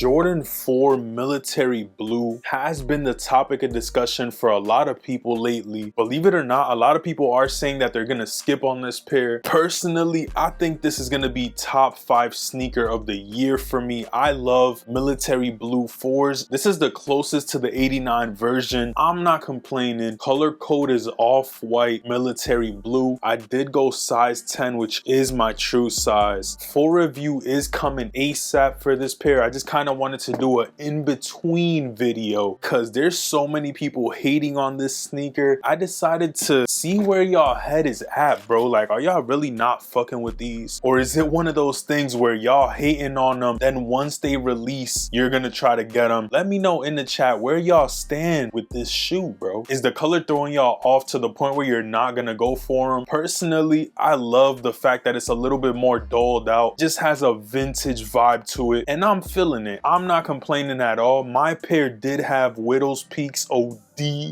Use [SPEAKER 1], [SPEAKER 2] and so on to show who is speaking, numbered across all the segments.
[SPEAKER 1] Jordan 4 military blue has been the topic of discussion for a lot of people lately. Believe it or not, a lot of people are saying that they're gonna skip on this pair. Personally, I think this is gonna be top 5 sneaker of the year for me. I love military blue 4s. This is the closest to the 89 version. I'm not complaining. Color code is off-white military blue. I did go size 10, which is my true size. Full review is coming ASAP for this pair. I just kind of wanted to do an in-between video because there's so many people hating on this sneaker. I decided to see where y'all head is at, bro. Like, are y'all really not fucking with these? Or is it one of those things where y'all hating on them, then once they release, you're gonna try to get them? Let me know in the chat where y'all stand with this shoe, bro. Is the color throwing y'all off to the point where you're not gonna go for them? Personally, I love the fact that it's a little bit more dulled out. Just has a vintage vibe to it, and I'm feeling it. I'm not complaining at all. My pair did have Widow's Peaks OD.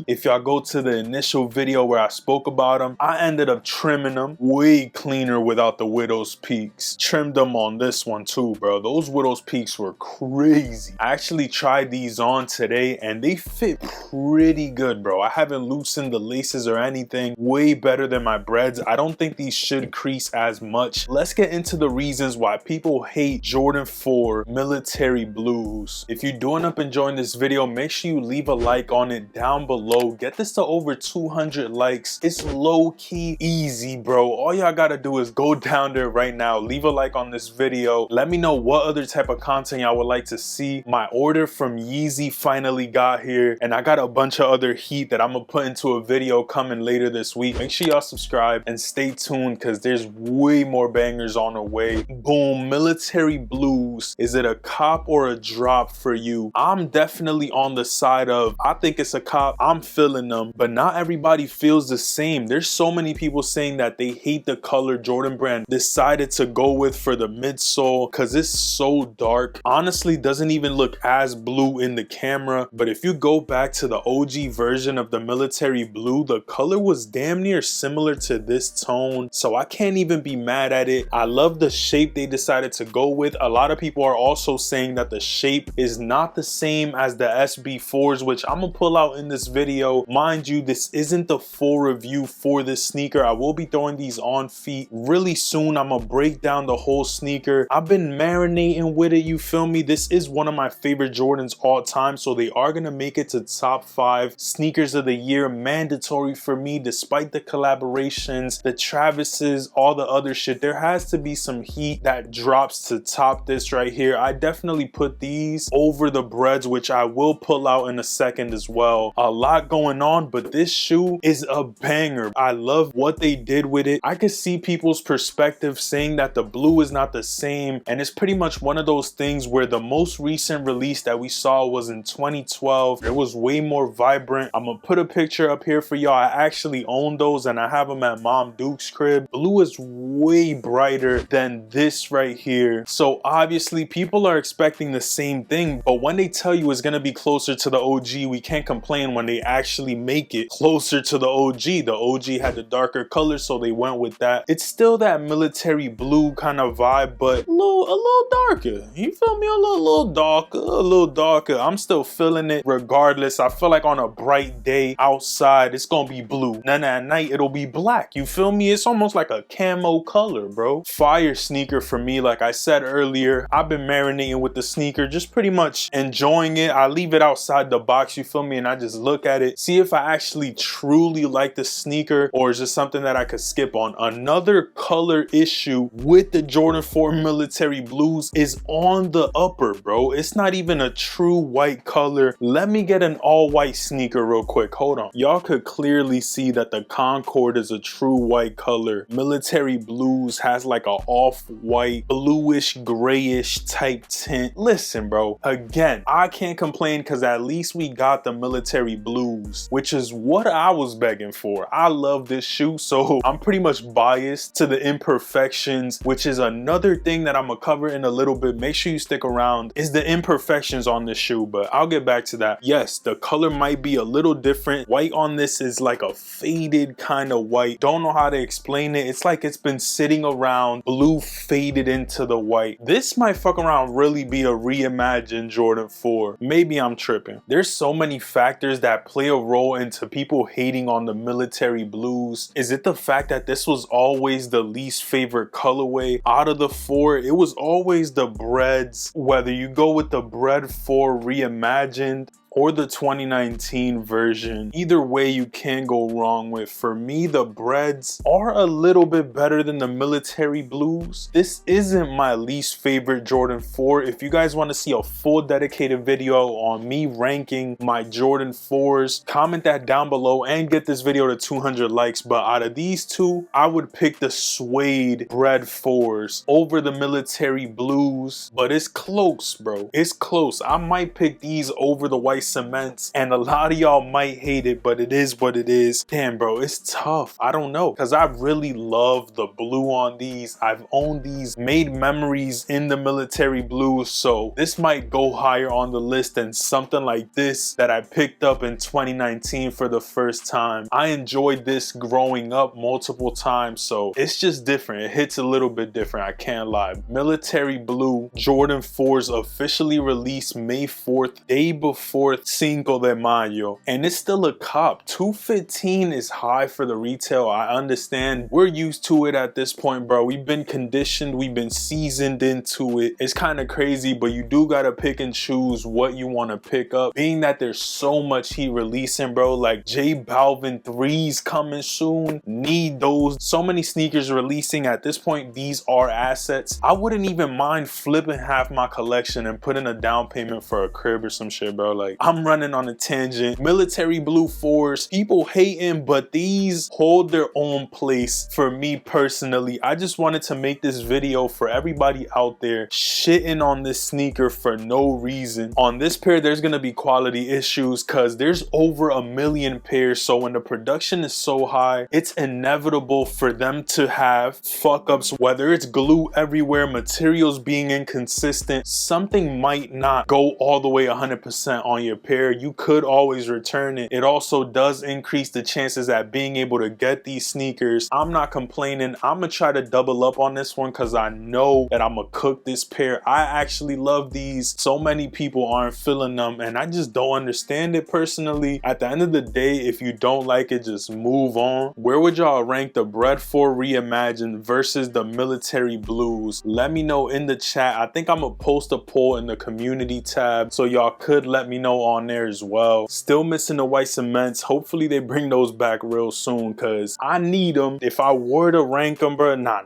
[SPEAKER 1] If y'all go to the initial video where I spoke about them, I ended up trimming them way cleaner without the Widow's Peaks. Trimmed them on this one too, bro. Those Widow's Peaks were crazy. I actually tried these on today and they fit pretty good, bro. I haven't loosened the laces or anything. Way better than my breads. I don't think these should crease as much. Let's get into the reasons why people hate Jordan 4 military blues. If you do end up enjoying this video, make sure you leave a like on it down below. Get this to over 200 likes. It's low-key easy, bro. All y'all gotta do is go down there right now, leave a like on this video. Let me know what other type of content y'all would like to see. My order from Yeezy finally got here, and I got a bunch of other heat that I'm gonna put into a video coming later this week. Make sure y'all subscribe and stay tuned because there's way more bangers on the way. Boom, military blues. Is it a cop or a drop for you? I'm definitely on the side of, I think it's a cop. I'm feeling them, but not everybody feels the same. There's so many people saying that they hate the color Jordan Brand decided to go with for the midsole because it's so dark. Honestly, doesn't even look as blue in the camera, but if you go back to the OG version of the military blue, the color was damn near similar to this tone, so I can't even be mad at it. I love the shape they decided to go with. A lot of people are also saying that the shape is not the same as the SB4s, which I'm gonna pull out in this video. Mind you, this isn't the full review for this sneaker. I will be throwing these on feet really soon. I'm gonna break down the whole sneaker. I've been marinating with it, you feel me? This is one of my favorite Jordans all time, so they are gonna make it to top 5 sneakers of the year, mandatory for me. Despite the collaborations, the Travises, all the other shit, there has to be some heat that drops to top this right here. I definitely put these over the breads, which I will pull out in a second as well. A lot going on, but this shoe is a banger. I love what they did with it. I could see people's perspective saying that the blue is not the same, and it's pretty much one of those things where the most recent release that we saw was in 2012. It was way more vibrant. I'm gonna put a picture up here for y'all. I actually own those and I have them at Mom Duke's crib. Blue is way brighter than this right here, so obviously people are expecting the same thing, but when they tell you it's gonna be closer to the OG, we can't complain when they actually make it closer to the OG. The OG had the darker color, so they went with that. It's still that military blue kind of vibe, but a little darker. You feel me? A little darker. I'm still feeling it regardless. I feel like on a bright day outside, it's gonna be blue. Then at night, it'll be black. You feel me? It's almost like a camo color, bro. Fire sneaker for me. Like I said earlier, I've been marinating with the sneaker, just pretty much enjoying it. I leave it outside the box, you feel me? And I just look at it, see if I actually truly like the sneaker or is it something that I could skip on. Another color issue with the Jordan 4 military blues is on the upper, bro. It's not even a true white color. Let me get an all white sneaker real quick. Hold on. Y'all could clearly see that the Concord is a true white color. Military blues has like a off-white, bluish, grayish type tint. Listen, bro, again, I can't complain because at least we got the military blues, which is what I was begging for. I love this shoe, so I'm pretty much biased to the imperfections, which is another thing that I'm gonna cover in a little bit. Make sure you stick around, is the imperfections on this shoe, but I'll get back to that. Yes, the color might be a little different. White on this is like a faded kind of white. Don't know how to explain it. It's like it's been sitting around, blue faded into the white. This might might fuck around really be a reimagined Jordan 4. Maybe I'm tripping. There's so many factors that play a role into people hating on the military blues. Is it the fact that this was always the least favorite colorway out of the 4? It was always the Breads, whether you go with the Bread 4 reimagined or the 2019 version. Either way, you can't go wrong with. For me, the Breads are a little bit better than the military blues. This isn't my least favorite Jordan 4. If you guys want to see a full dedicated video on me ranking my Jordan 4s, comment that down below and get this video to 200 likes. But out of these two, I would pick the suede Bread 4s over the military blues. But it's close, bro. It's close. I might pick these over the white cements, and a lot of y'all might hate it, but it is what it is. Damn, bro, it's tough. I don't know, because I really love the blue on these. I've owned these, made memories in the military blue, so this might go higher on the list than something like this that I picked up in 2019 for the first time. I enjoyed this growing up multiple times, so it's just different. It hits a little bit different, I can't lie. Military blue Jordan 4s officially released May 4th, day before Cinco de Mayo, and it's still a cop. $215 is high for the retail. I understand, we're used to it at this point, bro. We've been conditioned, we've been seasoned into it. It's kind of crazy, but you do gotta pick and choose what you want to pick up, being that there's so much heat releasing, bro. Like J Balvin 3's coming soon. Need those. So many sneakers releasing at this point. These are assets. I wouldn't even mind flipping half my collection and putting a down payment for a crib or some shit, bro. Like, I'm running on a tangent. Military blue 4s, people hating, but these hold their own place for me personally. I just wanted to make this video for everybody out there shitting on this sneaker for no reason. On this pair, there's gonna be quality issues because there's over 1 million pairs, so when the production is so high, it's inevitable for them to have fuck ups, whether it's glue everywhere, materials being inconsistent, something might not go all the way 100% on your pair. You could always return it. It also does increase the chances at being able to get these sneakers. I'm not complaining. I'm gonna try to double up on this one because I know that I'm gonna cook this pair. I actually love these. So many people aren't feeling them, and I just don't understand it personally. At the end of the day, if you don't like it, just move on. Where would y'all rank the Bread 4 reimagined versus the military blues? Let me know in the chat. I think I'm gonna post a poll in the community tab, so y'all could let me know on there as well. Still missing the white cements. Hopefully they bring those back real soon because I need them. If I were to rank them, bro, nah.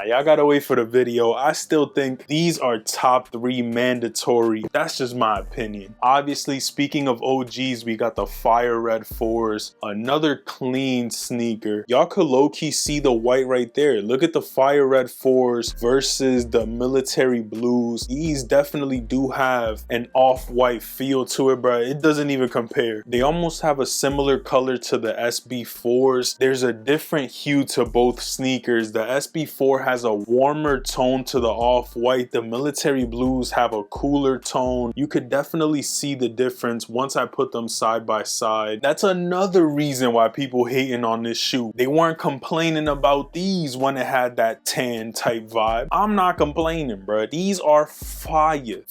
[SPEAKER 1] Y'all gotta wait for the video. I still think these are top 3 mandatory. That's just my opinion. Obviously, speaking of OGs, we got the Fire Red 4s. Another clean sneaker. Y'all could low-key see the white right there. Look at the Fire Red 4s versus the military blues. These definitely do have an off-white feel to it, bro. It doesn't even compare. They almost have a similar color to the SB4s. There's a different hue to both sneakers. The SB4 has a warmer tone to the off-white. The military blues have a cooler tone. You could definitely see the difference once I put them side by side. That's another reason why people hating on this shoe. They weren't complaining about these when it had that tan type vibe. I'm not complaining, bro. These are fire.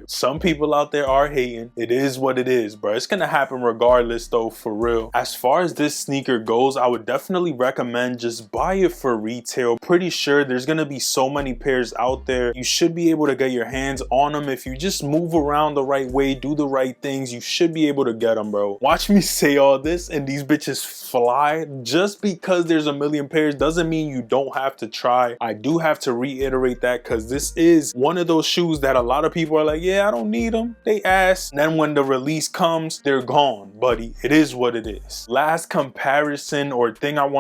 [SPEAKER 1] Some people out there are hating. It is what it is, bro. It's gonna happen regardless though, for real. As far as this sneaker goes, I would definitely recommend just buy it for retail. Pretty sure there's gonna be so many pairs out there. You should be able to get your hands on them if you just move around the right way, do the right things. You should be able to get them, bro. Watch me say all this and these bitches fly. Just because there's 1 million pairs doesn't mean you don't have to try. I do have to reiterate that because this is one of those shoes that a lot of people are like, yeah, I don't need them. They ass. And then when the release comes, they're gone, buddy. It is what it is. Last comparison or thing I want